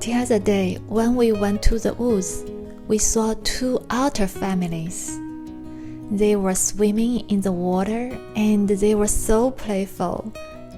The other day, when we went to the woods, we saw two otter families. They were swimming in the water and they were so playful,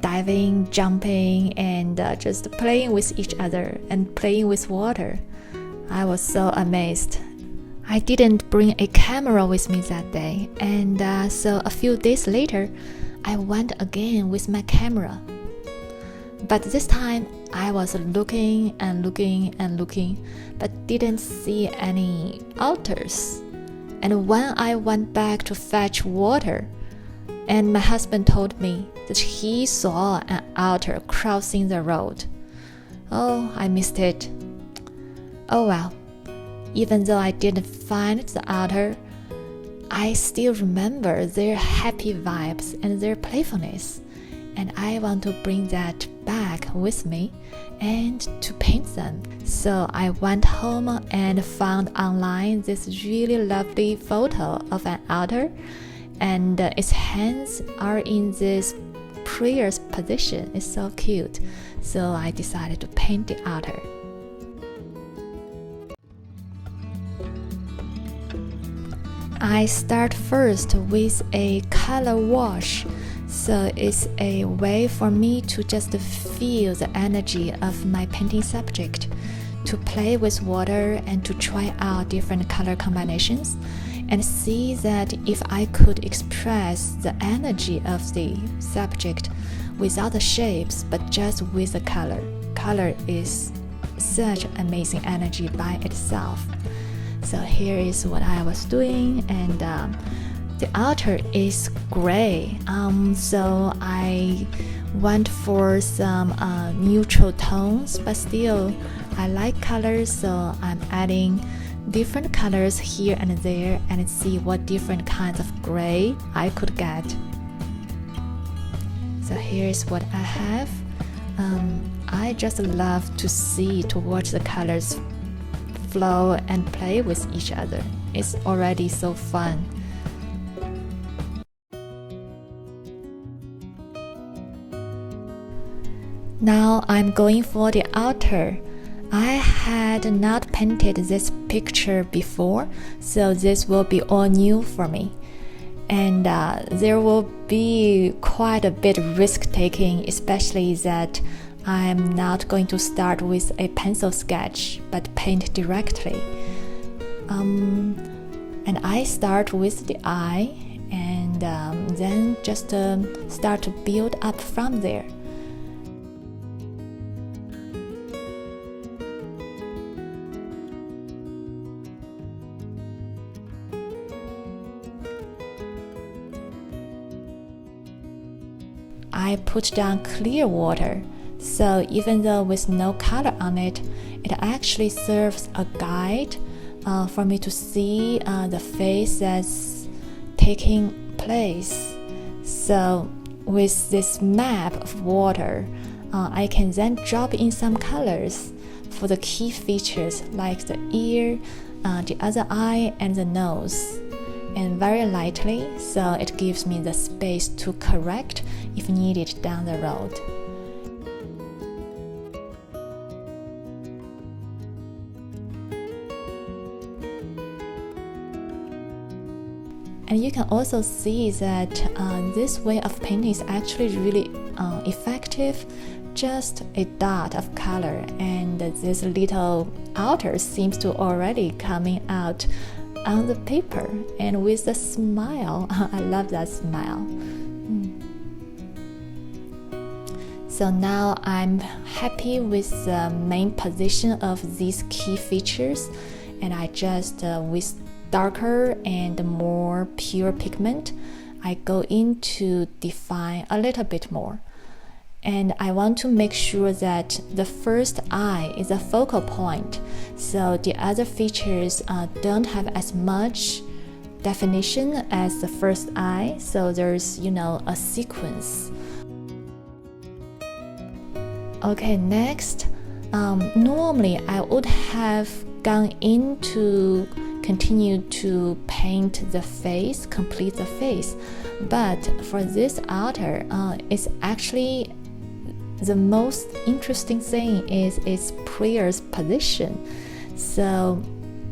diving, jumping, and just playing with each other and playing with water. I was so amazed. I didn't bring a camera with me that day, and so a few days later, I went again with my camera. But this time, I was looking and looking and looking, but didn't see any otters. And when I went back to fetch water, and my husband told me that he saw an otter crossing the road. Oh, I missed it. Oh well, even though I didn't find the otter, I still remember their happy vibes and their playfulness, and I want to bring that back with me and to paint them. So I went home and found online this really lovely photo of an otter, and its hands are in this prayer position. It's so cute. So I decided to paint the otter. I start first with a color wash, so it's a way for me to just feel the energy of my painting subject, to play with water and to try out different color combinations and see that if I could express the energy of the subject without the shapes but just with the color. Color is such amazing energy by itself. So here is what I was doing, and the otter is gray, so I went for some neutral tones, but still I like colors, so I'm adding different colors here and there and see what different kinds of gray I could get. So here's what I have. I just love to watch the colors flow and play with each other. It's already so fun. Now I'm going for the otter. I had not painted this picture before, so this will be all new for me. And there will be quite a bit of risk-taking, especially that I'm not going to start with a pencil sketch, but paint directly. And I start with the eye, and then just start to build up from there. I put down clear water, so even though with no color on it, it actually serves a guide for me to see the face that's taking place. So with this map of water, I can then drop in some colors for the key features like the ear, the other eye, and the nose, and very lightly, so it gives me the space to correct if needed down the road. And you can also see that this way of painting is actually really effective. Just a dot of color, and this little otter seems to already coming out on the paper, and with a smile. I love that smile. So now I'm happy with the main position of these key features, and I just with darker and more pure pigment, I go in to define a little bit more. And I want to make sure that the first eye is a focal point, so the other features don't have as much definition as the first eye, so there's, a sequence. Okay, next, normally I would have gone in to continue to paint the face, complete the face, but for this otter, it's actually the most interesting thing is its prayer's position.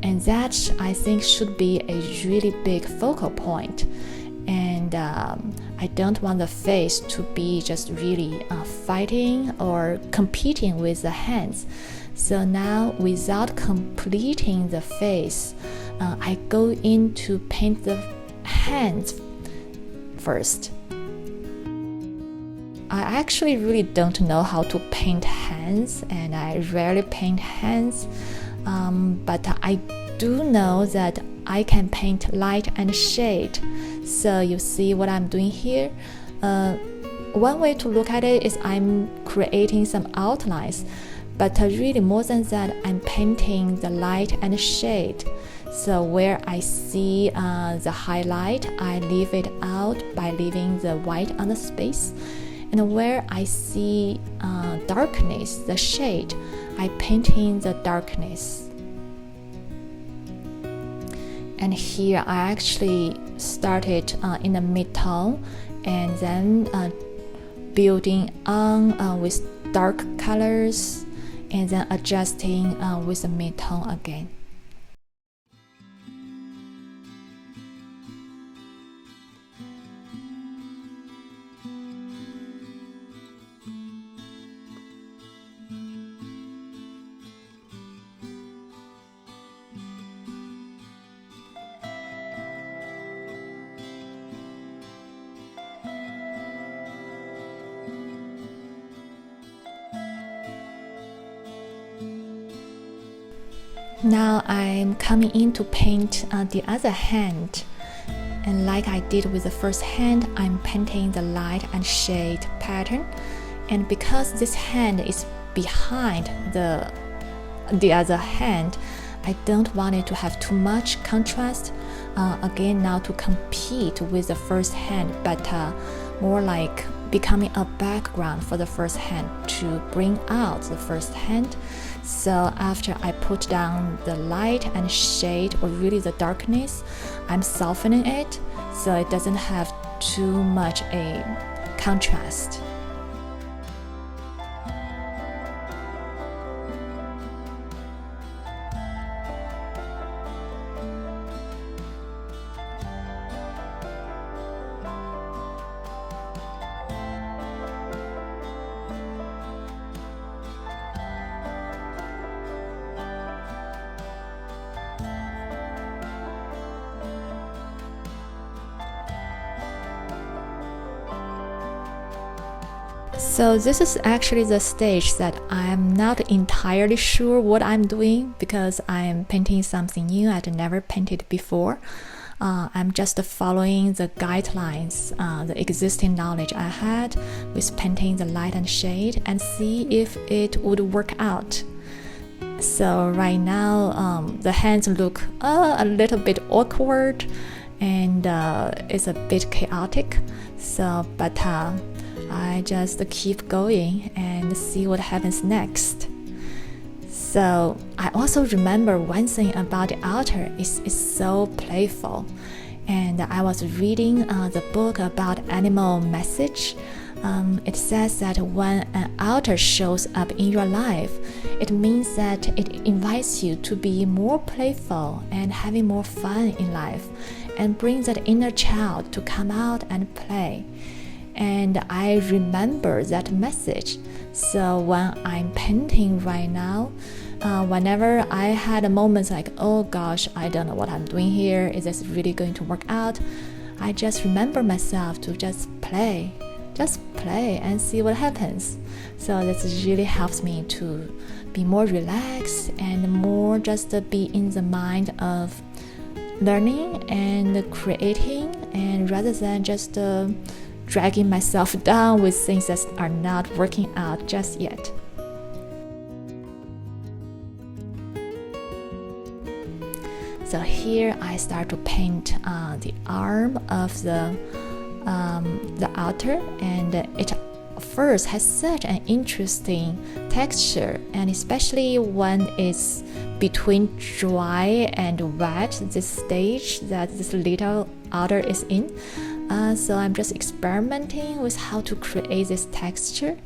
And that I think should be a really big focal point. And I don't want the face to be just really fighting or competing with the hands. So now, without completing the face, I go in to paint the hands first. I actually really don't know how to paint hands, and I rarely paint hands, but I do know that I can paint light and shade. So you see what I'm doing here? One way to look at it is I'm creating some outlines, but really more than that, I'm painting the light and shade. So where I see the highlight, I leave it out by leaving the white on the space. And where I see darkness, the shade, I paint in the darkness. And here I actually started in the mid-tone and then building on with dark colors and then adjusting with the mid-tone again. Now I'm coming in to paint the other hand, and like I did with the first hand, I'm painting the light and shade pattern. And because this hand is behind the other hand, I don't want it to have too much contrast, again now to compete with the first hand, but more like becoming a background for the first hand to bring out the first hand. So after I put down the light and shade, or really the darkness, I'm softening it so it doesn't have too much a contrast. So this is actually the stage that I'm not entirely sure what I'm doing, because I'm painting something new I'd never painted before. I'm just following the guidelines, the existing knowledge I had with painting the light and shade, and see if it would work out. So right now the hands look a little bit awkward, and it's a bit chaotic. But I just keep going and see what happens next. So I also remember one thing about the Otter is it's so playful. And I was reading the book about animal message. It says that when an otter shows up in your life, it means that it invites you to be more playful and having more fun in life, and brings that inner child to come out and play. And I remember that message. So when I'm painting right now, whenever I had a moment like, oh gosh, I don't know what I'm doing here, is this really going to work out? I just remember myself to just play and see what happens. So this really helps me to be more relaxed and more just be in the mind of learning and creating, and rather than just dragging myself down with things that are not working out just yet. So here I start to paint the arm of the Otter, and it first has such an interesting texture, and especially when it's between dry and wet, this stage that this little Otter is in. So I'm just experimenting with how to create this texture.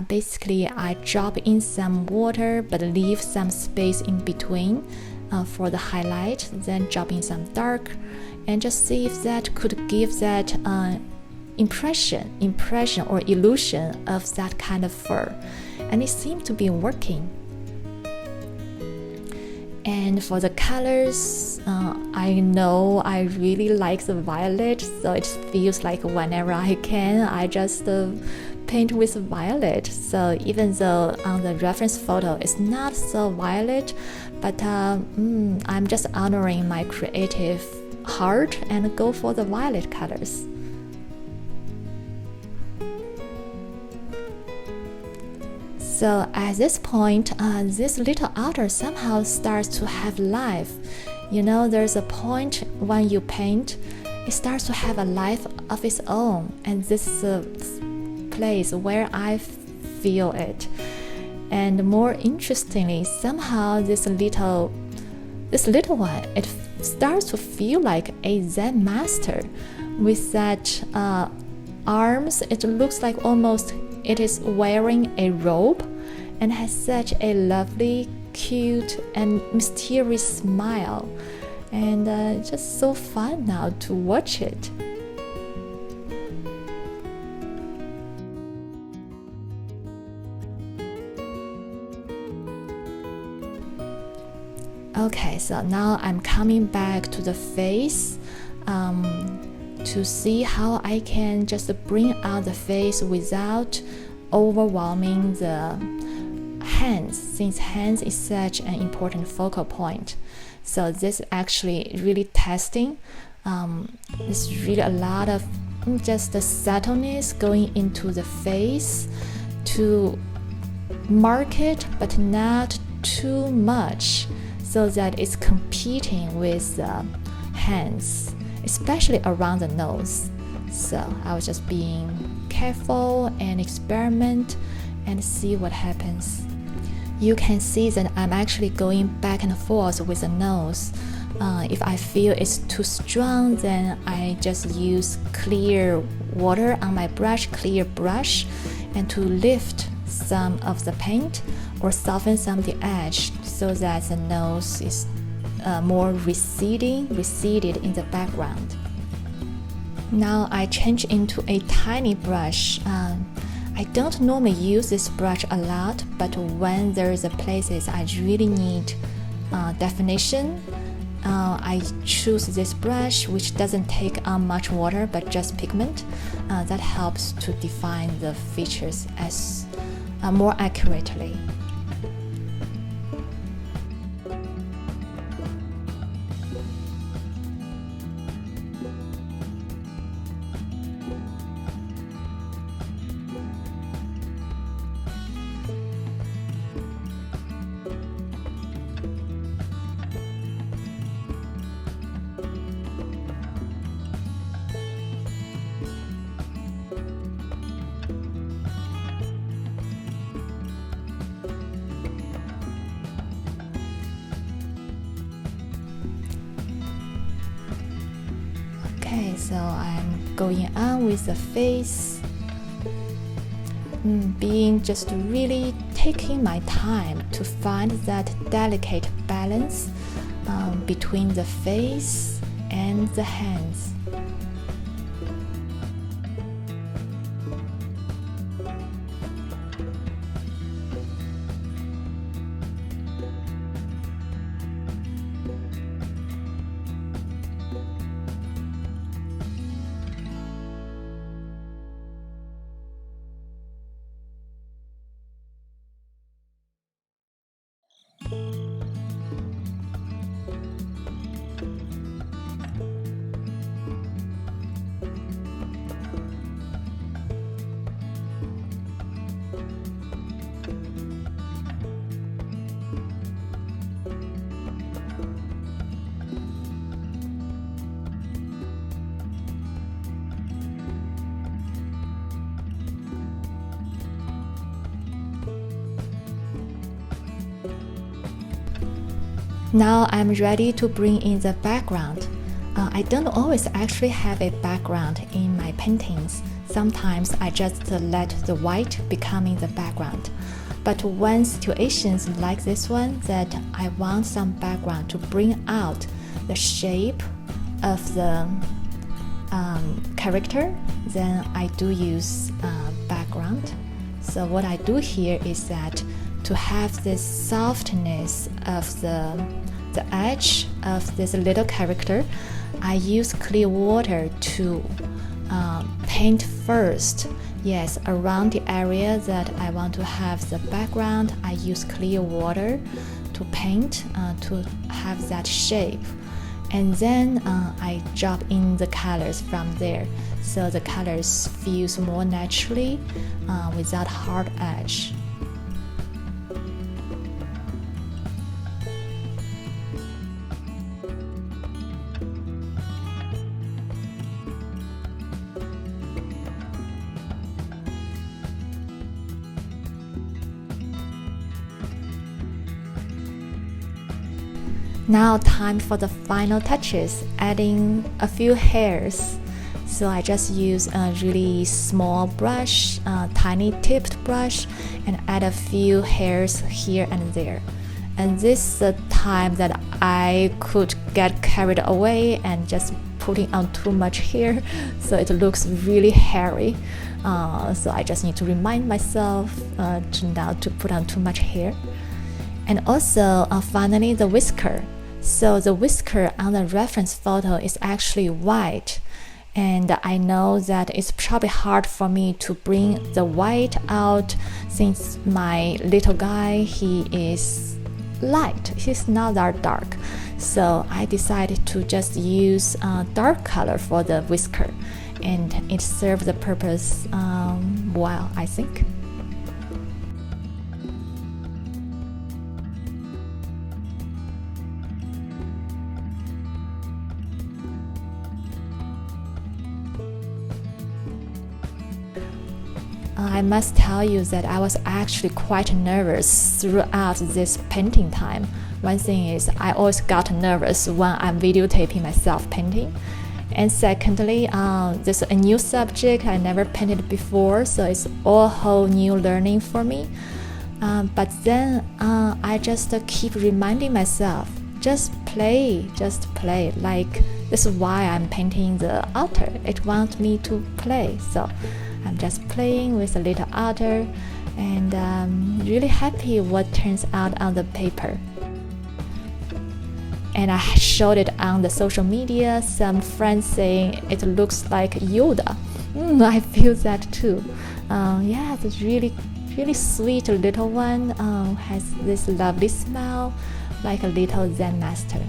Basically, I drop in some water but leave some space in between for the highlight, then drop in some dark, and just see if that could give that impression or illusion of that kind of fur. And it seemed to be working. And for the colors, I know I really like the violet, so it feels like whenever I can, I just paint with violet. So even though on the reference photo it's not so violet, but I'm just honoring my creative heart and go for the violet colors. So at this point, this little otter somehow starts to have life. You know, there's a point when you paint, it starts to have a life of its own, and this is a place where I feel it. And more interestingly, somehow this little one, it starts to feel like a Zen master with that arms. It looks like almost it is wearing a robe and has such a lovely, cute, and mysterious smile. And just so fun now to watch it. Okay, so now I'm coming back to the face to see how I can just bring out the face without overwhelming the hands, since hands is such an important focal point. So this actually really testing. There's really a lot of just the subtleness going into the face to mark it, but not too much, so that it's competing with the hands, especially around the nose. So I was just being careful and experiment and see what happens. You can see that I'm actually going back and forth with the nose. If I feel it's too strong, then I just use clear water on my brush, clear brush, and to lift some of the paint or soften some of the edge so that the nose is more receded in the background. Now I change into a tiny brush. I don't normally use this brush a lot, but when there is a places I really need definition, I choose this brush, which doesn't take on much water but just pigment. That helps to define the features as more accurately. Okay, so I'm going on with the face, being just really taking my time to find that delicate balance between the face and the hands. Now I'm ready to bring in the background. I don't always actually have a background in my paintings. Sometimes I just let the white becoming the background. But when situations like this one that I want some background to bring out the shape of the character, then I do use background. So what I do here is that to have this softness of the edge of this little character, I use clear water to paint first. Yes, around the area that I want to have the background, I use clear water to paint to have that shape. And then I drop in the colors from there, so the colors feels more naturally without hard edge. Now time for the final touches, adding a few hairs. So I just use a really small brush, tiny tipped brush, and add a few hairs here and there. And this is the time that I could get carried away and just putting on too much hair, so it looks really hairy. So I just need to remind myself to not to put on too much hair. And also, finally, the whisker. So the whisker on the reference photo is actually white. And I know that it's probably hard for me to bring the white out since my little guy, he is light. He's not that dark. So I decided to just use dark color for the whisker. And it served the purpose well, I think. I must tell you that I was actually quite nervous throughout this painting time. One thing is I always got nervous when I'm videotaping myself painting. And secondly, this is a new subject I never painted before, so it's all whole new learning for me. But then I just keep reminding myself, just play. Like, this is why I'm painting the otter. It wants me to play. So I'm just playing with a little otter, and really happy what turns out on the paper. And I showed it on the social media. Some friends saying it looks like Yoda. I feel that too. Yeah, this really sweet little one has this lovely smile, like a little Zen master.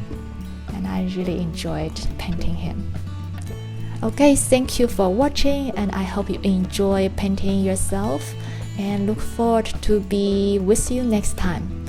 And I really enjoyed painting him. Okay, thank you for watching, and I hope you enjoy painting yourself, and look forward to be with you next time.